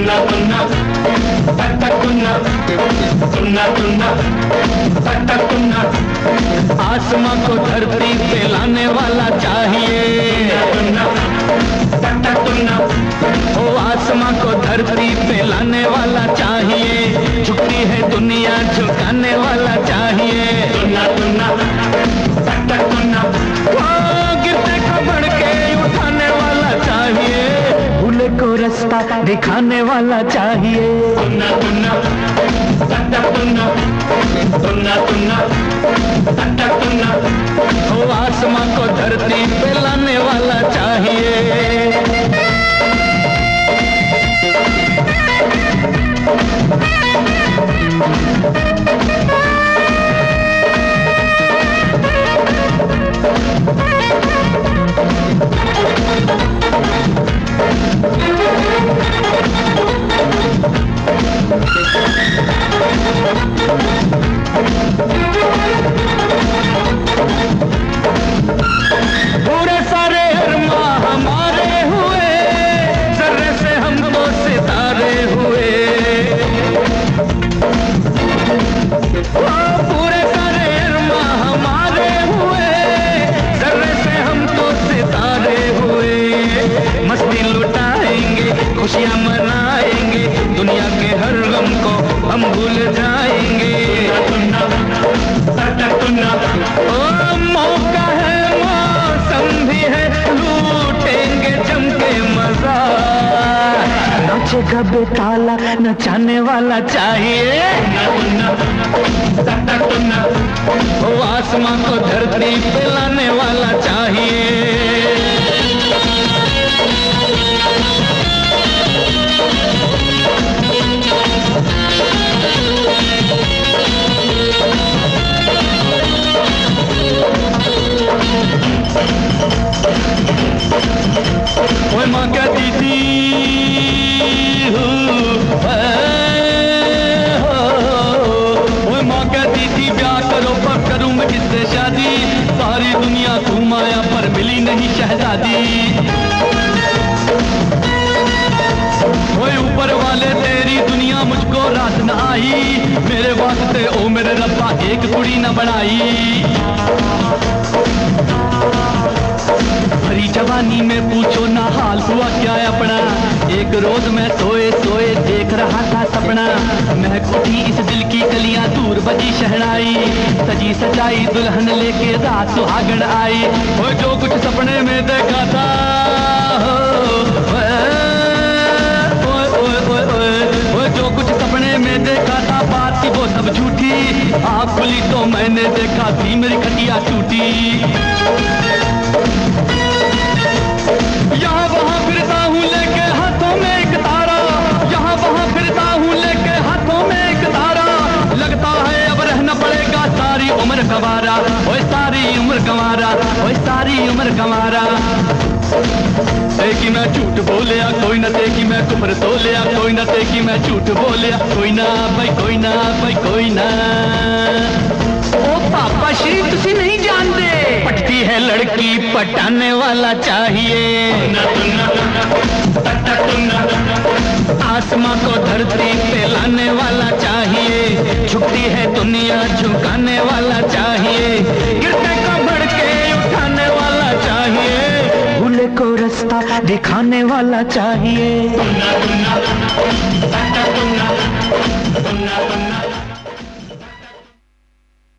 तुन्ना तुन्ना तक तुन्ना तुन्ना तुन्ना तक तुन्ना आसमां को धरती पे लाने वाला चाहिए तुन्ना तक तुन्ना ओ आसमां को धरती पे लाने वाला चाहिए झुकती है दुनिया झुकाने वाला चाहिए तुन्ना तुन्ना तक तुन्ना गिरते खबड़ के उठाने वाला चाहिए भूले को रास्ता दिखाने वाला चाहिए तुन्ना तुन्ना तक तुन्ना तुन्ना तुन्ना तक तुन्ना ओ आसमां को धरती पे लाने वाला चाहिए पूरे सारे अरमा हमारे हुए जर्रे से हम तो सितारे हुए पूरे सारे अरमा हमारे हुए जर्रे से हम तो सितारे हुए मस्ती लुटाएंगे खुशियां मनाएंगे दुनिया के हर गम को हम भूल जाएंगे ओ मौका है मौसम भी है लूटेंगे जम के मजा नाचेगा बेताला नचाने वाला चाहिए ओ आसमां को धरती पे लाने वाला चाहिए ओए माँ कहती थी ओए माँ कहती थी ब्याह करो कब करूँ मैं किससे शादी सारी दुनिया घुमाया पर मिली नहीं शहजादी ओए ऊपर वाले तेरी दुनिया मुझको रात न आई मेरे वास्ते ओ मेरे रब्बा एक कुड़ी न बनाई भरी जवानी में पूछो ना हाल हुआ क्या अपना एक रोज मैं सोए सोए देख रहा था सपना महक उठी इस दिल की कलियां दूर बजी शहनाई सजी सजाई दुल्हन लेके रात सुहागन आई वो जो कुछ सपने में देखा था वो जो कुछ सपने में देखा था बात थी वो सब झूठी आँख खुली तो मैंने देखा थी मेरी खटिया टूटी यहाँ वहाँ फिरता हूँ लेके हाथों में एक तारा यहाँ वहाँ फिरता हूँ लेके हाथों में एक तारा लगता है अब रहना पड़ेगा सारी उम्र गंवारा ओए सारी उम्र गंवारा ओए सारी उम्र गंवारा कि मैं झूठ बोलिया कोई न ते कि मैं कुफर तोलिया कोई न ते कि मैं झूठ बोलिया कोई ना भाई कोई ना भाई कोई ना ओ पापा श्री तुसी नहीं जानते पटती है लड़की पटाने वाला चाहिए आसमां को धरती पे लाने वाला चाहिए झुकती है दुनिया झुकाने वाला चाहिए गिरते को बढ़ के उठाने वाला चाहिए भूले को रास्ता दिखाने वाला चाहिए